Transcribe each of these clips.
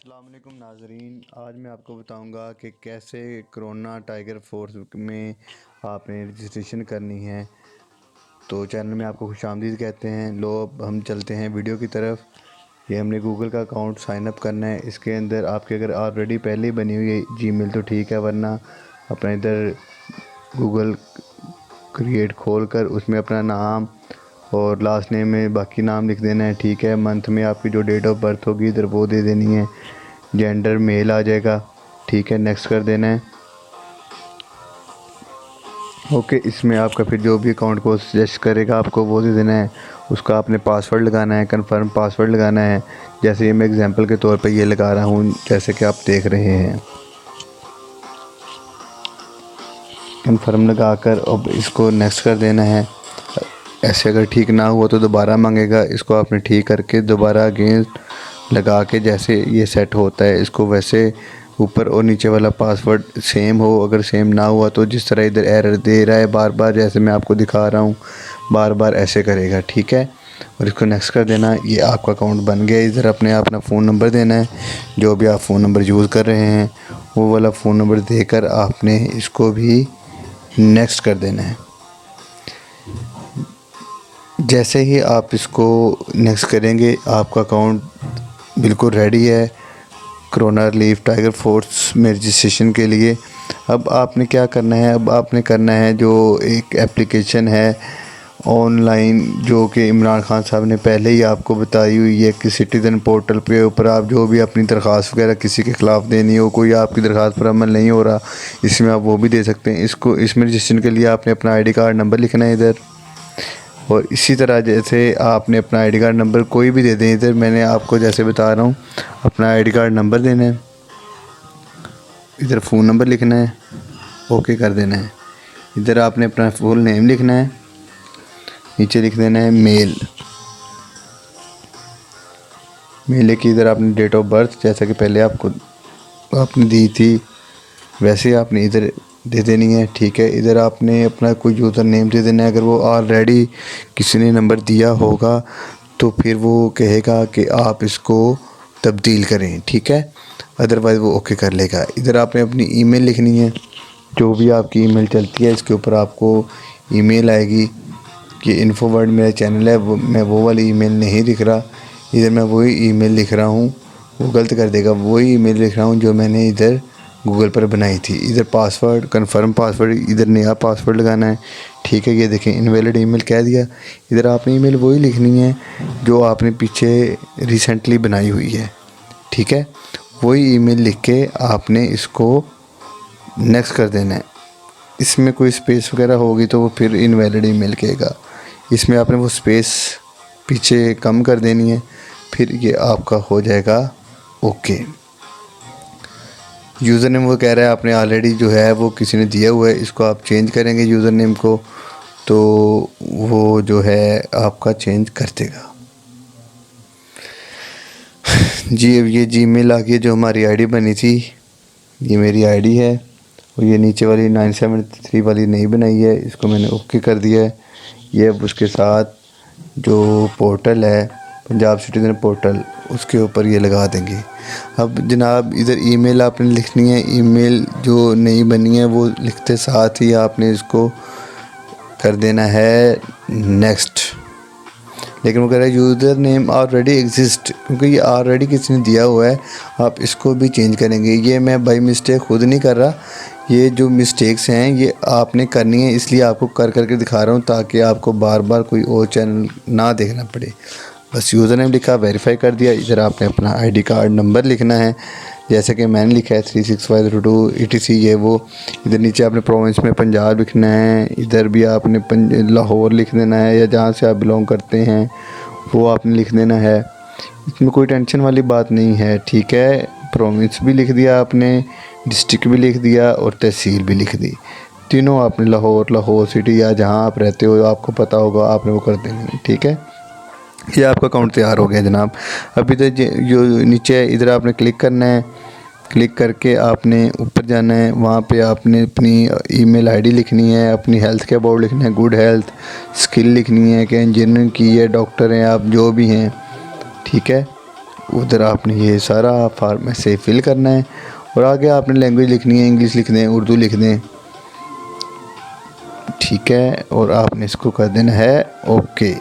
अस्सलाम वालेकुम नाज़रीन। आज मैं आपको बताऊंगा कि कैसे कोरोना टाइगर फोर्स में आपने रजिस्ट्रेशन करनी है। तो चैनल में आपको खुशामदीद कहते हैं। लो अब हम चलते हैं वीडियो की तरफ। ये हमने गूगल का अकाउंट साइन अप करना है। इसके अंदर आपके अगर ऑलरेडी पहले ही बनी हुई है जीमेल तो ठीक है, वरना अपना इधर गूगल क्रिएट खोल कर उसमें अपना नाम और लास्ट नेम में बाकी नाम लिख देना है। ठीक है, मंथ में आपकी जो डेट ऑफ बर्थ होगी इधर वो दे देनी है। जेंडर मेल आ जाएगा। ठीक है, नेक्स्ट कर देना है। ओके, इसमें आपका फिर जो भी अकाउंट को सजेस्ट करेगा आपको वो दे देना है। उसका आपने पासवर्ड लगाना है, कंफर्म पासवर्ड लगाना है। जैसे ये मैं एग्जांपल के तौर पे ये लगा रहा हूँ, जैसे कि आप देख रहे हैं। कंफर्म लगाकर अब इसको नेक्स्ट कर देना है। ऐसे अगर ठीक ना हुआ तो दोबारा मांगेगा, इसको आपने ठीक करके दोबारा अगेंस्ट लगा के जैसे ये सेट होता है इसको वैसे ऊपर और नीचे वाला पासवर्ड सेम हो। अगर सेम ना हुआ तो जिस तरह इधर एरर दे रहा है बार बार, जैसे मैं आपको दिखा रहा हूँ, बार बार ऐसे करेगा। ठीक है, और इसको नेक्स्ट कर देना। ये आपका अकाउंट बन गया। इधर अपने अपना फ़ोन नंबर देना है, जो भी आप फ़ोन नंबर यूज़ कर रहे हैं वो वाला फ़ोन नंबर देकर आपने इसको भी नेक्स्ट कर देना है। जैसे ही आप इसको नेक्स्ट करेंगे आपका अकाउंट बिल्कुल रेडी है कोरोना रिलीफ टाइगर फोर्स में रजिस्ट्रेशन के लिए। अब आपने क्या करना है, अब आपने करना है जो एक एप्लीकेशन है ऑनलाइन, जो कि इमरान खान साहब ने पहले ही आपको बताई हुई है कि सिटीज़न पोर्टल पे ऊपर आप जो भी अपनी दरख्वास्त वगैरह किसी के ख़िलाफ़ देनी हो, कोई आपकी दरख्वास्त पर अमल नहीं हो रहा, इसमें आप वो भी दे सकते हैं। इसमें रजिस्ट्रेशन के लिए आपने अपना आईडी कार्ड नंबर लिखना है इधर, और इसी तरह जैसे आपने अपना आईडी कार्ड नंबर कोई भी दे दें। इधर मैंने आपको जैसे बता रहा हूँ, अपना आईडी कार्ड नंबर देना है, इधर फ़ोन नंबर लिखना है, ओके कर देना है। इधर आपने अपना फुल नेम लिखना है, नीचे लिख देना है मेल। मेल की इधर आपने डेट ऑफ बर्थ जैसा कि पहले आपको आपने दी थी वैसे आपने इधर दे देनी है। ठीक है, इधर आपने अपना कोई यूज़र नेम दे देना है। अगर वो ऑलरेडी किसी ने नंबर दिया होगा तो फिर वो कहेगा कि आप इसको तब्दील करें। ठीक है, अदरवाइज़ वो ओके कर लेगा। इधर आपने अपनी ईमेल लिखनी है, जो भी आपकी ईमेल चलती है इसके ऊपर आपको ईमेल आएगी कि इन्फोवर्ड मेरा चैनल है। मैं वो वाली ईमेल नहीं लिख रहा, इधर मैं वही ईमेल लिख रहा हूँ। वो गलत कर देगा, वही ईमेल लिख रहा हूँ जो मैंने इधर गूगल पर बनाई थी। इधर पासवर्ड कंफर्म पासवर्ड, इधर नया पासवर्ड लगाना है। ठीक है, ये देखें इनवैलिड ईमेल कह दिया। इधर आपने ईमेल वही लिखनी है जो आपने पीछे रिसेंटली बनाई हुई है। ठीक है, वही ईमेल लिख के आपने इसको नेक्स्ट कर देना है। इसमें कोई स्पेस वगैरह होगी तो वो फिर इनवैलिड ईमेल कहेगा। इसमें आपने वो स्पेस पीछे कम कर देनी है, फिर ये आपका हो जाएगा ओके। यूज़र नेम वो कह रहा है आपने ऑलरेडी जो है वो किसी ने दिया हुआ है, इसको आप चेंज करेंगे यूज़र नेम को तो वो जो है आपका चेंज कर देगा। जी, अब ये जीमेल आ गई जो हमारी आईडी बनी थी, ये मेरी आईडी है। और ये नीचे वाली 973 वाली नहीं बनाई है, इसको मैंने ओके कर दिया है। ये अब उसके साथ जो पोर्टल है पंजाब सिटीज़न पोर्टल, उसके ऊपर ये लगा देंगे। अब जनाब इधर ईमेल आपने लिखनी है, ईमेल जो नई बनी है वो लिखते साथ ही आपने इसको कर देना है नेक्स्ट। लेकिन वो कह रहा है यूज़र नेम ऑलरेडी एग्जिस्ट, क्योंकि ये ऑलरेडी किसी ने दिया हुआ है, आप इसको भी चेंज करेंगे। ये मैं बाई मिस्टेक खुद नहीं कर रहा, ये जो मिस्टेक्स हैं ये आपने करनी है, इसलिए आपको कर करके दिखा रहा हूँ ताकि आपको बार बार कोई और चैनल ना देखना पड़े। बस यूज़र नेम लिखा, वेरीफाई कर दिया। इधर आपने अपना आईडी कार्ड नंबर लिखना है, जैसे कि मैंने लिखा है 36502 ETC ये वो। इधर नीचे आपने प्रोविंस में पंजाब लिखना है, इधर भी आपने लाहौर लिख देना है या जहाँ से आप बिलोंग करते हैं वो आपने लिख देना है। इसमें कोई टेंशन वाली बात नहीं है। ठीक है, प्रोविंस भी लिख दिया आपने, डिस्ट्रिक्ट भी लिख दिया और तहसील भी लिख दी। तीनों आपने लाहौर सिटी या जहाँ आप रहते हो आपको पता होगा आपने वो कर देंगे। ठीक है, ये आपका अकाउंट तैयार हो गया जनाब। अब इधर जो नीचे है इधर आपने क्लिक करना है, क्लिक करके आपने ऊपर जाना है, वहाँ पे आपने अपनी ईमेल आईडी लिखनी है, अपनी हेल्थ के अबाउट लिखना है, गुड हेल्थ, स्किल लिखनी है कि इंजीनियरिंग की है, डॉक्टर हैं आप, जो भी हैं। ठीक है, उधर आपने ये सारा फॉर्म ऐसे फिल करना है और आगे आपने लैंग्वेज लिखनी है, इंग्लिश लिख दें, उर्दू लिख दें, ठीक है। और आपने इसको कर देना है ओके।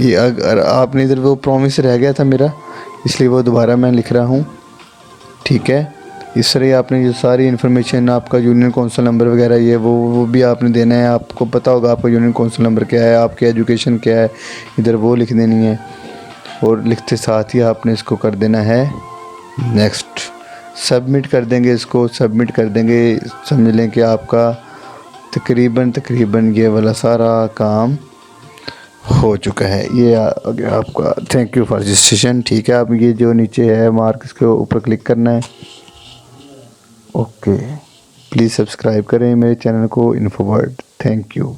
ये अगर आपने इधर वो प्रॉमिस रह गया था मेरा, इसलिए वो दोबारा मैं लिख रहा हूँ, ठीक है। इस तरह आपने जो सारी इन्फॉर्मेशन, आपका यूनियन काउंसिल नंबर वगैरह ये वो भी आपने देना है। आपको पता होगा आपका यूनियन काउंसिल नंबर क्या है, आपकी एजुकेशन क्या है, इधर वो लिख देनी है। और लिखते साथ ही आपने इसको कर देना है नेक्स्ट। सबमिट कर देंगे, इसको सबमिट कर देंगे। समझ लें कि आपका तकरीबन ये वाला सारा काम हो चुका है। ये आपका थैंक यू फॉर रजिस्ट्रेशन, ठीक है। आप ये जो नीचे है मार्क, इसके ऊपर क्लिक करना है, ओके। प्लीज़ सब्सक्राइब करें मेरे चैनल को इन्फोवर्ड। Thank you.